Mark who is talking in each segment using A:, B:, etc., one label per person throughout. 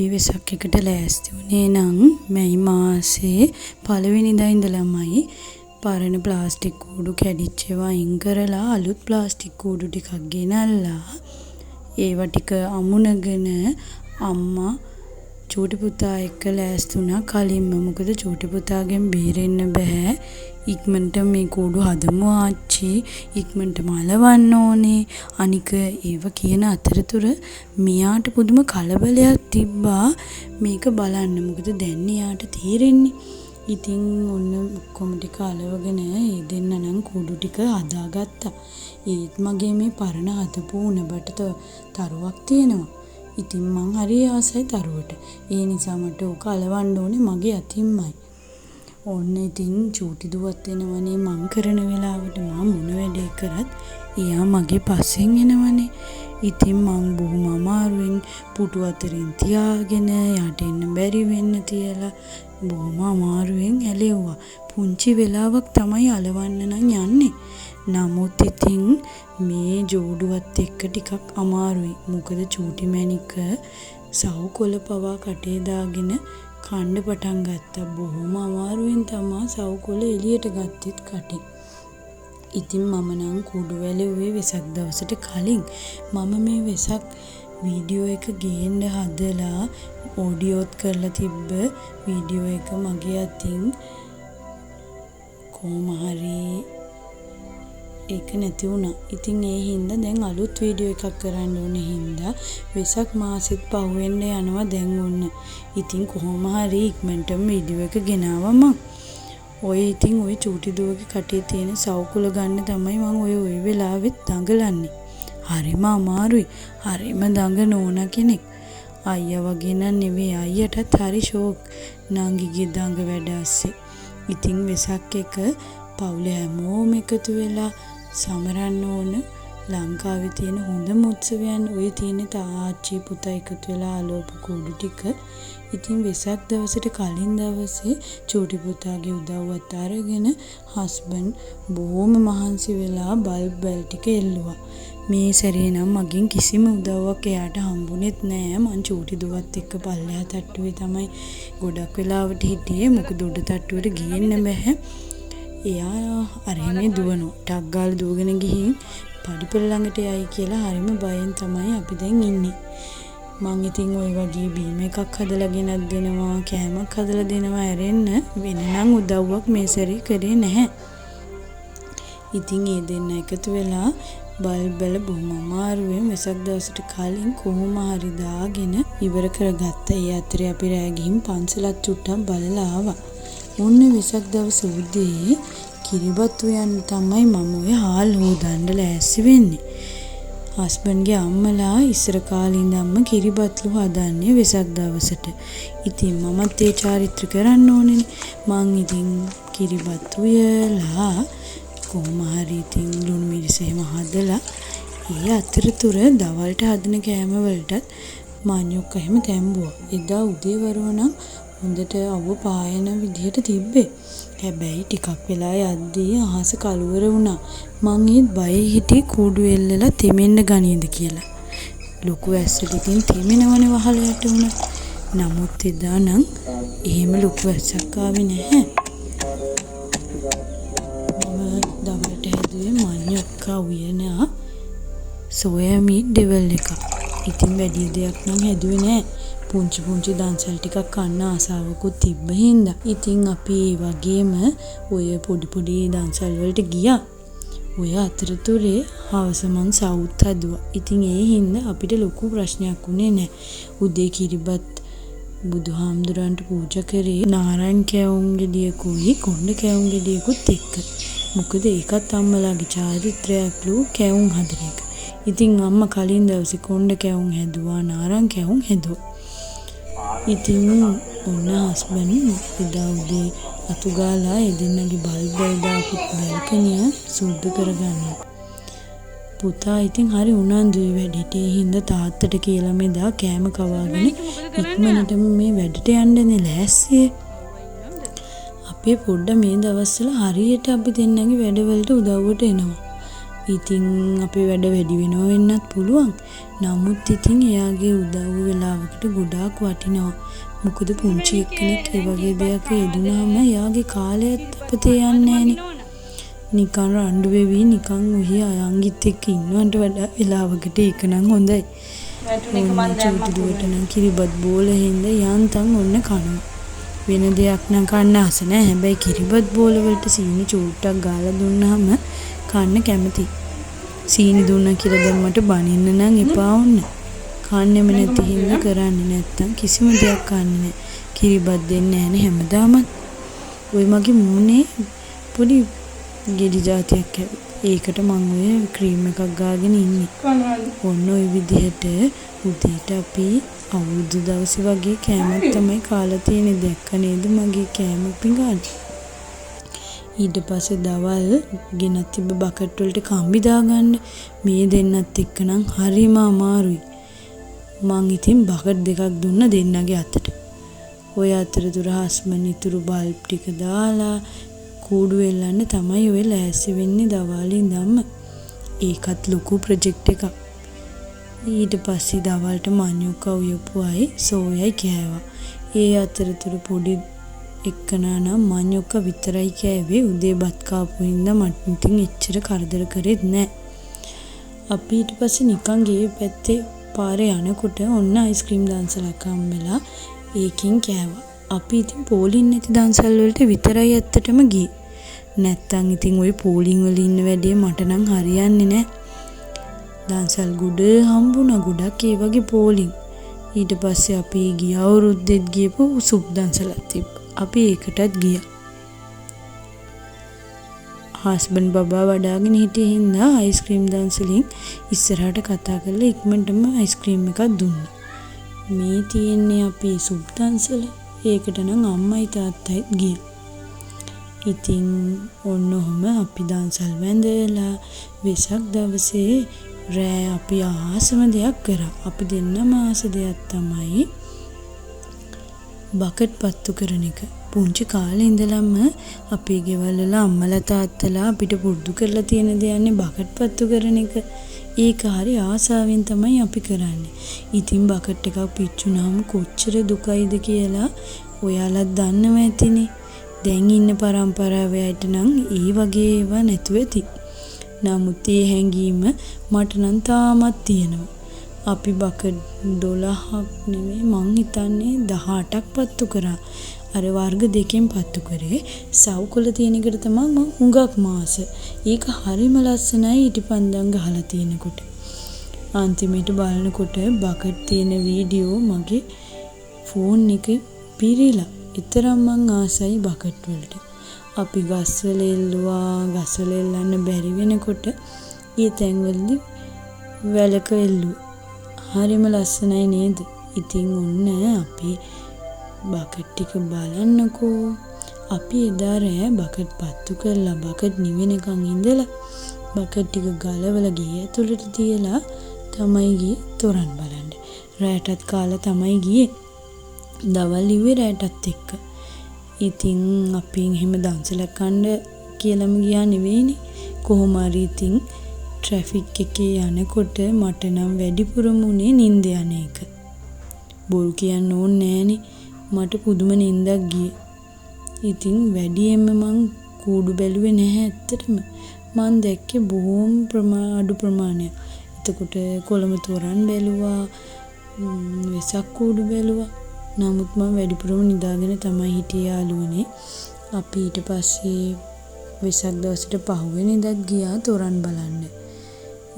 A: අපි වෙසක් එකට ලෑස්ති වුණේ නම් මැයි මාසේ පළවෙනිදා ඉඳලමයි පරණ ප්ලාස්ටික් කූඩු කැඩිච්ච ඒවා අයින් කරලා අලුත් ප්ලාස්ටික් කූඩු ටිකක් ගෙනල්ලා ඒවා ටික අමුණගෙන අම්මා චූටි පුතා එක්ක ලෑස්ති වුණා කලින්ම. මොකද චූටි පුතාගෙන් බේරෙන්න බෑ. ඉක්මනට මේ කූඩු හදමු ආච්චි, ඉක්මනට මලවන්න ඕනේ. අනික ඒව කියන අතරතුර මියාට පුදුම කලබලයක් තිබ්බා මේක බලන්න. මොකද දැන් එයාට තේරෙන්නේ. ඉතින් ඔන්න ඔක්කොම ටික අලවගෙන ඒ දෙන්න නම් කූඩු ටික හදාගත්තා. ඒත් මගේ මේ පරණ හදපු උණබට තරුවක් තියෙනවා. ඉතින් මං හරි ආසයි තරුවට. ඒ නිසා මට ඕක අලවන්න ඕනේ මගේ අතින්මයි. ඔන්න ඉතින් චූටි දුවත් එනවනේ මං කරන වෙලාවට මම මොන වැඩේ කරත් එයා මගේ පස්සෙන් එනවනේ. ඉතින් මං බොහොම අමාරුවෙන් පුටු අතරින් තියාගෙන යට එන්න බැරි වෙන්න තියලා බොහොම අමාරුවෙන් ඇලෙව්වා. පුංචි වෙලාවක් තමයි අලවන්න නම් යන්නේ. නමුත් ඉතින් මේ ජෝඩුවත් එක්ක ටිකක් අමාරුයි. මොකද චූටි මැණික සවුකොළ පවා කටේ දාගෙන කන්න පටන් ගත්තා. බොහොම අමාරුවෙන් තමයි සවුකොළ එළියට ගත්තෙත් කටේ. ඉතින් මම නම් කුඩු වැලෙව්වේ වෙසක් දවසට කලින්. මම මේ වෙසක් වීඩියෝ එක ගේන්න හදලා ඔඩියෝත් කරලා තිබ්බ වීඩියෝ එක මගේ අතින් කොහොම හරි ඒක නැති වුණා. ඉතින් ඒ හින්දා දැන් අලුත් වීඩියෝ එකක් කරන්න ඕනේ හින්දා වෙසක් මාසෙත් පහුවෙන්න යනවා දැන් ඔන්න. ඉතින් කොහොම හරි ඉක්මනටම වීඩියෝ එක ගෙනාවා මං. ඔය ඉතින් ඔය චූටි දුවගේ කටේ තියෙන සවුකුල ගන්න තමයි මං ඔය වෙලාවෙත් දඟලන්නේ. හරිම අමාරුයි. හරිම දඟ නෝනා කෙනෙක්. අයියා වගේ නන් නෙවෙයි. අයියටත් හරි ෂෝක් නංගිගේ දඟ වැඩ ඇස්සේ. ඉතින් වෙසක් එක පවුලේ හැමෝම එකතු වෙලා සමරන්න ඕන ලංකාවේ තියෙන හොඳම උත්සවයන් ඔය තියෙන තාච්චි පුතා එකතු වෙලා ආලෝප කූඩු ටික. ඉතින් වෙසක් දවසට කලින් දවසේ චූටි පුතාගේ උදව්වත් අරගෙන හස්බන්ඩ් බොහොම මහන්සි වෙලා බල්බ් ටික එල්ලුවා. මේ සැරේ නම් මගෙන් කිසිම උදව්වක් එයාට හම්බුනේත් නෑ. මං චූටි දුවත් එක්ක පල්ලෙහා තට්ටුවේ තමයි ගොඩක් වෙලාවට හිටියේ. මොකද උඩ තට්ටුවට ගියෙන්න බෑ. එයා අරෙමේ දුවනවා. ටක් ගාලා දුවගෙන ගිහින් පඩිපෙළ ළඟට යයි කියලා හරිම බයෙන් තමයි අපි දැන් ඉන්නේ. මං ඉතින් ওই වගේ බීම එකක් හදලා ගෙනත් දෙනවා, කෑමක් හදලා දෙනවා ඇරෙන්න වෙනනම් උදව්වක් මේ සැරේ කරේ නැහැ. ඉතින් ඒ දෙන්න එකතු වෙලා බල්බල බොහොම අමාරුවෙන් වෙසක් දවසට කලින් කොහොම හරි දාගෙන ඉවර කරගත්තා. ඒ අතරේ අපි රෑ ගිහින් පන්සලත් චුට්ටක් බලලා ආවා. ඔන්න වෙසක් දවස උදේ කිරිබත්තු යන්න තමයි මම ඔය හාල් හොදන්න ලෑස්ති වෙන්නේ. හස්බන්ඩ්ගේ අම්මලා ඉස්සර කාලේ ඉඳන්ම කිරිබත්ලු හදන්නේ වෙසක් දවසට. ඉතින් මමත් ඒ චාරිත්‍ර කරන්න ඕනේනේ. මං ඉතින් කිරිබත්තු යලා කොහොම හරි ඉතින් ලුණු මිරිස් එහෙම හදලා ඒ අතරතුර දවල්ට හදන කෑම වලටත් මාඤ්ඤොක්ක එහෙම තැම්බුවා. එදා උදේ වරුවනම් හොඳට අවුව පායන විදිහට තිබ්බේ. හැබැයි ටිකක් වෙලා යද්දී අහස කළුවර වුණා. මං ඒත් බයේ හිටියේ කූඩු එල්ලලා තෙමෙන්න ගනීද කියලා. ලොකු ඇස්සට ඉතින් තෙමෙනවනේ වහලයට වුණා. නමුත් එදා නම් එහෙම ලොකු ඇස්සක් ආවේ නැහැ. මම දවල්ට හැදුවේ මාඤ්ඤොක්කා උයන සෝයා මීට් ඩෙවල් එක. ඉතින් වැඩි දෙයක් නම් හැදුවේ නැහැ. පුංචි දන්සල් ටිකක් කන්න ආසාවකුත් තිබ්බ හින්දා. ඉතින් අපි ඒ වගේම ඔය පොඩි දන්සල් වලට ගියා. ඔය අතරතුරේ හවස මං සවුත් හදුවා. ඉතින් ඒ හින්දා අපිට ලොකු ප්‍රශ්නයක් උනේ නැහැ. උදේ කිරිබත් බුදුහාමුදුරන්ට පූජා කරේ නාරං කැවුම් ගෙඩියකුයි කොණ්ඩ කැවුම් ගෙඩියකුත් එක්ක. මොකද ඒකත් අම්මලාගේ චාරිත්‍රයක්ලු කැවුම් හදන එක. ඉතින් අම්මා කලින් දවසේ කොණ්ඩ කැවුම් හැදුවා, නාරං කැවුම් හැදුවා. ඉතින් ඔන්න හස්බන්ඩ් එදා උදේ අතු ගාලා එදිනගේ බල්බ් දාපු බල්කනිය සුද්ධ කරගන්නවා. පුතා ඉතින් හරි උනන්දුයි වැඩේට. ඒ හින්දා තාත්තට කියලා මෙදා කෑම කවාගෙන ඉක්මනටම මේ වැඩට යන්නනේ ලෑස්තියේ. අපේ පොඩ්ඩ මේ දවස්වල හරියට අපි දෙන්නගේ වැඩවලට උදව්වට එනවා. ඉතින් අපේ වැඩ වැඩි වෙනව වෙන්නත් පුළුවන්. නමුත් ඉතින් එයාගේ උදව් වෙලාවකට ගොඩාක් වටිනවා. මොකද පුංචි එක්කෙනෙක් ඒ වගේ දෙයක යෙදුනහම එයාගේ කාලයත් අපතේ යන්නේ නැහනේ. නිකන් රණ්ඩු වෙවි නිකන් ඔහි අයංගිත් එක්ක ඉන්නවට වඩා වෙලාවකට ඒක නම් හොඳයි. චුටුඩුවට නම් කිරිබත් බෝල හින්ද යන්තම් ඔන්න කනවා. වෙන දෙයක් නම් කන්න ආස නැහැ. හැබැයි කිරිබත් බෝල වලට සීනි චූට්ටක් ගාලා දුන්නාම කන්න කැමති. සීනි දුන්නා කියලා දැම්මට බනින්න නම් එපා වුණ. කන්නෙම නැති හින්දා කරන්නේ නැත්තම් කිසිම දෙයක් කන්නේ නැහැ. කිරිබත් දෙන්නේ නැහැ හැමදාමත්. ওই මගේ මූණේ පොඩි ගෙඩි జాතියක් ඒකට මම ඔය ක්‍රීම් එකක් ගාගෙන ඉන්නේ. ඔන්න ඔය විදිහට උදේට අපි අවුරුදු දවසේ වගේ කෑමක් තමයි කාලා තියෙන්නේ. දැක්ක නේද මගේ කෑම පිඟාන. ඊට පස්සේ දවල් ගෙනත් තිබ්බ බකට් වලට කම්බි දාගන්න මේ දෙන්නත් එක්ක නම් හරිම අමාරුයි. මං ඉතින් බකට් දෙකක් දුන්න දෙන්නගේ අතට. ඔය අතරතුර හස්බන්ඩ් ඉතුරු බල්බ් ටික දාලා කූඩු වෙල්ලන්න තමයි ඔය ලෑස්ති වෙන්නේ දවල් ඉඳන්ම. ඒකත් ලොකු ප්‍රොජෙක්ට් එකක්. ඊට පස්සේ දවල්ට මඤ්ඤොක්ක උයපුවයි සෝයයි කෑවා. ඒ අතරතුර පොඩි එක්කනා නම් මඤ්ඤොක්ක විතරයි කෑවේ. උදේ බත් කාපු හින්දා මට ඉතින් එච්චර කරදර කරෙත් නෑ. අපි ඊට පස්සේ නිකන් ගේ පැත්තේ පාරේ යනකොට ඔන්න අයිස්ක්‍රීම් දන්සලක් හම්බෙලා ඒකෙන් කෑවා. අපි ඉතින් පෝලින් නැති දන්සල් වලට විතරයි ඇත්තටම ගියේ. නැත්තම් ඉතින් ওই පෝලින් වල ඉන්න වැඩේ මට නම් හරියන්නේ නැහැ. දන්සල් ගුඩ හම්බුණා ගොඩක් ඒ වගේ පෝලින්. ඊට පස්සේ අපි ගිය අවුරුද්දෙත් ගියපු සුප් දන්සලක් තිබ්බා. අපි ඒකටත් ගියා. හස්බන්ඩ් බබා වඩාගෙන හිටිය හින්දා අයිස්ක්‍රීම් දන්සලින් ඉස්සරහට කතා කරලා ඉක්මනටම අයිස්ක්‍රීම් එකක් දුන්නා. මේ තියෙන්නේ අපේ සුප් දන්සල. ඒකට නම් අම්මයි තාත්තයි ගියා. ඉතින් ඔන්න ඔහම අපි දන්සල් වැඳලා වෙසක් දවසේ රෑ අපි ආසම දෙයක් කරා. අපි දෙන්නම ආස දෙයක් තමයි බකට් පත්තු කරන එක. පුංචි කාලේ ඉඳලම අපේ ගෙවල් වල අම්මලා තාත්තලා අපිට පුරුදු කරලා තියෙන දෙයන්නේ බකට් පත්තු කරන එක. ඒක හරි ආසාවෙන් තමයි අපි කරන්නේ. ඉතින් බකට් එකක් පිච්චුනාම කොච්චර දුකයිද කියලා ඔයාලත් දන්නව ඇතිනේ. දැන් ඉන්න පරම්පරාවේ අයට නම් ඒ වගේ ඒවා නැතුව ඇති. නමුත් ඒ හැඟීම මට නම් තාමත් තියෙනවා. අපි බකට් 12ක් නෙමෙයි මං හිතන්නේ 18ක් පත්තු කරා. අර වර්ග දෙකෙන් පත්තු කරේ. සවුකොළ තියෙන එකට තමයි මං හුඟක් මාස. ඒක හරිම ලස්සනයි ඊටිපන්දම් ගහලා තියෙනකොට. අන්තිමේට බලනකොට බකට් තියෙන වීඩියෝ මගේ ෆෝන් එකේ පිරීලා. ඊතරම් මං ආසයි බකට් වලට. අපි ගස්වල එල්ලුවා. ගස්වල එල්ලන්න බැරි වෙනකොට ඊ තැන්වලදී වැලක එල්ලුවා. හරිම ලස්සනයි නේද? ඉතින් ඔන්න අපි බකට් ටික බලන්නකෝ. අපි එදා රෑ බකට් පත්තු කරලා බකට් නිවෙනකන් ඉඳලා බකට් ටික ගලවලා ගේ ඇතුළට තියලා තමයි ගියේ තොරන් බලන්න. රෑටත් කාලා තමයි ගියේ. දවල් ඉුවේ රෑටත් එක්ක. ඉතින් අපි එහෙම දන්සලක් කන්න කියලාම ගියා නෙවෙයිනේ. කොහොම හරි ඉතින් ට්‍රැෆික් එකේ යනකොට මට නම් වැඩිපුරම උනේ නිින්ද යන එක. බොරු කියන්න ඕනේ නෑනේ. මට පුදුම නිින්දක් ගියේ. ඉතින් වැඩියෙන්ම මං කූඩු බැලුවේ නැහැ ඇත්තටම. මං දැක්කේ බොහොම අඩු ප්‍රමාණයක්. එතකොට කොළඹ තොරන් බැලුවා, වෙසක් කූඩු බැලුවා. නමුත් මම වැඩිපුරම නිදාගෙන තමයි හිටියේ යාළුවනේ. අපි ඊට පස්සේ වෙසක් දවසට පහුවෙනිදා ගියා තොරන් බලන්න.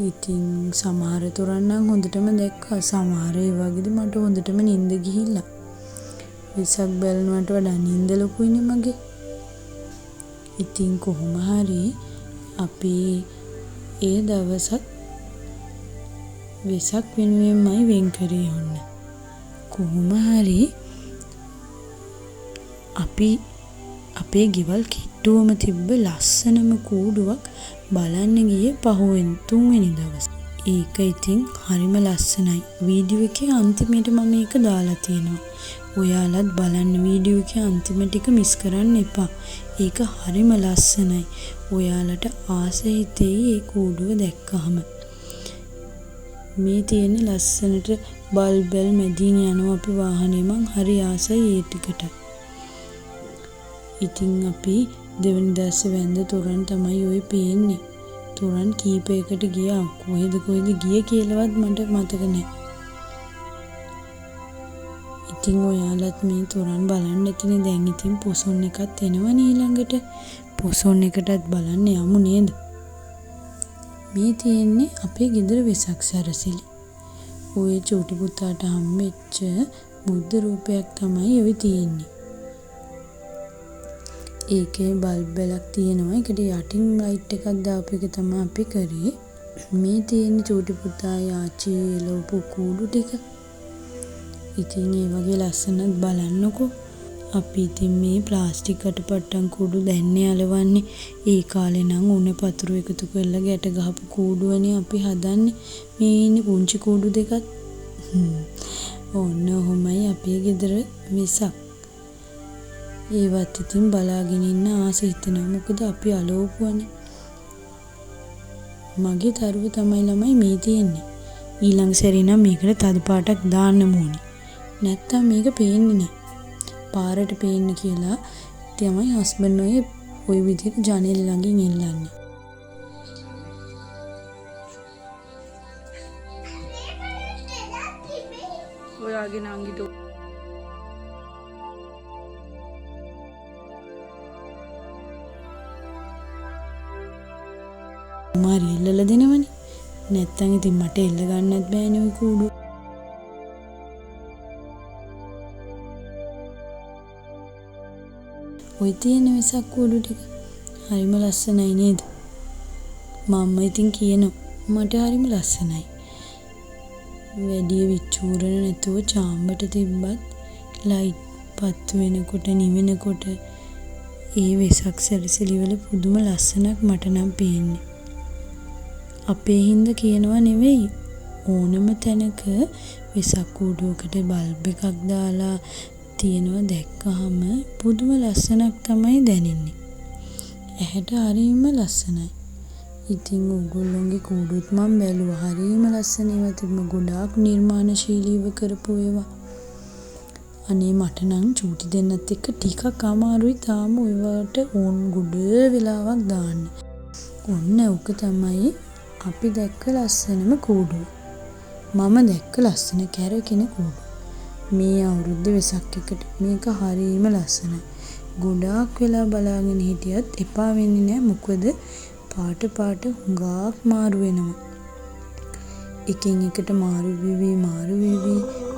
A: ඉතින් සමහර තොරන් නම් හොඳටම දැක්කා. සමහර ඒ වගේද මට හොඳටම නිින්ද ගිහිල්ලා. වෙසක් බලනවට වඩා නිින්ද ලොකුයිනේ මගේ. ඉතින් කොහොම හරි අපි ඒ දවසත් වෙසක් වෙනුවෙන්මයි වෙන් කරේ යන්න. කොහොම හරි අපි අපේ ගෙවල් කිට්ටුවම තිබ්බ ලස්සනම කූඩුවක් බලන්න ගියේ පහුවෙන් 3 වෙනි දවසේ. ඒක ඉතින් හරිම ලස්සනයි. වීඩියෝ එකේ අන්තිමේට මම මේක දාලා තියෙනවා. ඔයාලත් බලන්න වීඩියෝ එකේ අන්තිම ටික මිස් කරන්න එපා. ඒක හරිම ලස්සනයි. ඔයාලට ආස හිතෙයි ඒ කූඩුව දැක්කහම. මේ තියෙන ලස්සනට බල්බල් මැදින් යනවා අපි වාහනේ. මං හරි ආසයි ඒ ටිකට. ඉතින් අපි දෙවනි දවසේ වැන්ද තොරන් තමයි ඔය පේන්නේ. තොරන් කීපයකට ගියා. කොහෙද ගියේ කියලාවත් මට මතක නැහැ. ඉතින් ඔයාලත් මේ තොරන් බලන්න ඇතිනේ. දැන් ඉතින් පොසොන් එකත් එනවනේ ඊළඟට. පොසොන් එකටත් බලන්න යමු නේද? මේ තියෙන්නේ අපේ ගෙදර වෙසක් සැරසිලි. ඔය චූටි පුතාට හම්බෙච්ච බුද්ධ රූපයක් තමයි ඔය තියෙන්නේ. ඒකේ බල්බලක් තියෙනවා. ඒකට යටින් ලයිට් එකක් දාපු එක තමයි අපි කරේ. මේ තියෙන චූටි පුතා යාචි එළවපු කූඩු ටික. ඉතින් ඒ වගේ ලස්සනත් බලන්නකෝ. අපි ඉතින් මේ ප්ලාස්ටික් කටපට්ටම් කූඩු දැන්නේ අලවන්නේ. ඒ කාලේ නම් උණ පතුරු එකතු කරලා ගැට ගහපු කූඩුවනේ අපි හදන්නේ. මේ ඉන්නේ පුංචි කූඩු දෙකක්. ඔන්න ඔහොමයි අපේ ගෙදර වෙසක්. ඒවත් ඉතින් බලාගෙන ඉන්න ආස හිතෙනවා. මොකද අපි අලෝපුවනේ. මගේ තරුව තමයි ළමයි මේ තියෙන්නේ. ඊළඟ සැරේ නම් මේකට තද පාටක් දාන්න ඕනේ. නැත්තම් මේක පේන්නේ නැහැ. පාරට පේන්න කියලා තමයි හස්බන්ඩ් ඔය විදිහට ජනෙල් ළඟින් ඉල්ලන්නේ. ඔයාගේ නංගිට මාරි එල්ලලා දෙනවනේ. නැත්තම් ඉතින් මට එල්ල ගන්නත් බෑනේ ඔය කූඩු. ඔය තියෙන වෙසක් කූඩු ටික හරිම ලස්සනයි නේද? මම ඉතින් කියනවා මට හරිම ලස්සනයි. වැඩි විචූරණ නැතුව චාම්බට තිබ්බත් ලයිට් පත් වෙනකොට නිවෙනකොට ඒ වෙසක් සැරසිලි වල පුදුම ලස්සනක් මට නම් පේන්නේ. අපේ හින්දා කියනවා නෙවෙයි. ඕනම තැනක වෙසක් කූඩුවකට බල්බ් එකක් දාලා තියෙනවා දැක්කහම පුදුම ලස්සනක් තමයි දැනෙන්නේ. ඇහැට හරිම ලස්සනයි. ඉතින් ඕගොල්ලෝගේ කූඩුත් මම බැලුවා. හරිම ලස්සන ඒවා තිබ්බ. ගොඩාක් නිර්මාණශීලීව කරපු ඒවා. අනේ මට නම් චූටි දෙන්නත් එක්ක ටිකක් අමාරුයි තාම ඔයවට ඕන් ගොඩ වෙලාවක් දාන්න. ඔන්න ඔක තමයි අපි දැක්ක ලස්සනම කූඩුව. මම දැක්ක ලස්සන කැරකෙන කූඩුව. මේ අවුරුද්ද වෙසක් එකට මේක හරිම ලස්සනයි. ගොඩාක් වෙලා බලාගෙන හිටියත් එපා වෙන්නේ නැහැ. මොකද පාට හුඟක් මාරු වෙනවා. එකින් එකට මාරු වෙවි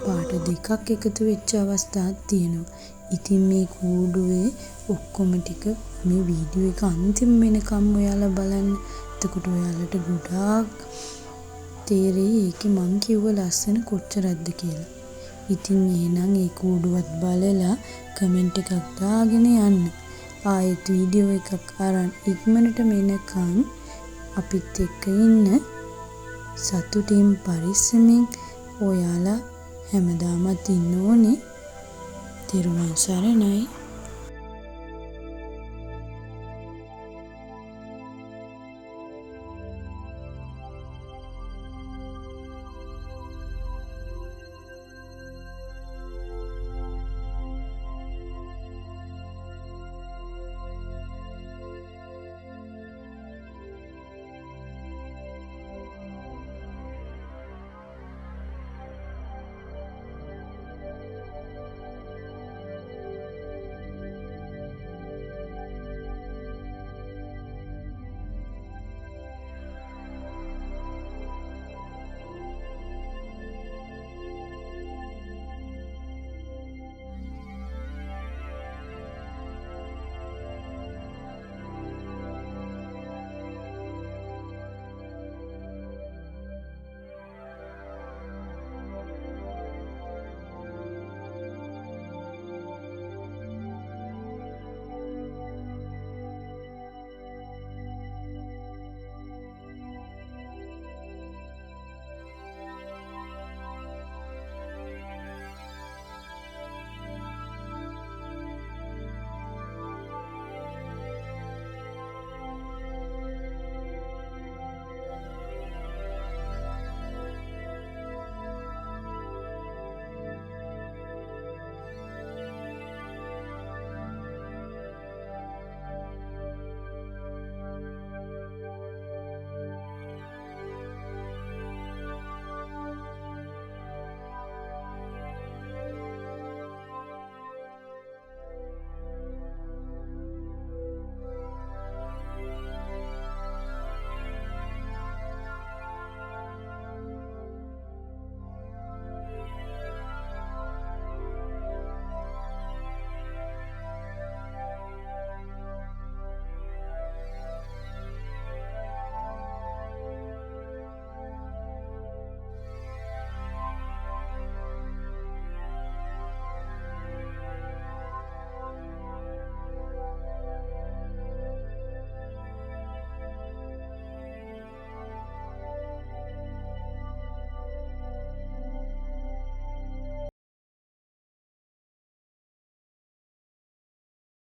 A: පාට දෙකක් එකතු වෙච්ච අවස්ථාවක් තියෙනවා. ඉතින් මේ කූඩුවේ ඔක්කොම ටික මේ වීඩියෝ එක අන්තිම වෙනකම් ඔයාලා බලන්න. එතකොට ඔයාලට ගොඩාක් තේරෙයි ඒකේ මං කිව්ව ලස්සන කොච්චරක්ද කියලා. ඉතින් එහෙනම් ඒ කූඩුවත් බලලා කමෙන්ට් එකක් දාගෙන යන්න. ආයෙත් වීඩියෝ එකක් අරන් ඉක්මනට මෙනකන් අපිත් එක්ක ඉන්න. සතුටින් පරිස්සමින් ඔයාලා හැමදාමත් ඉන්න ඕනේ. තිරුවන් සරණයි.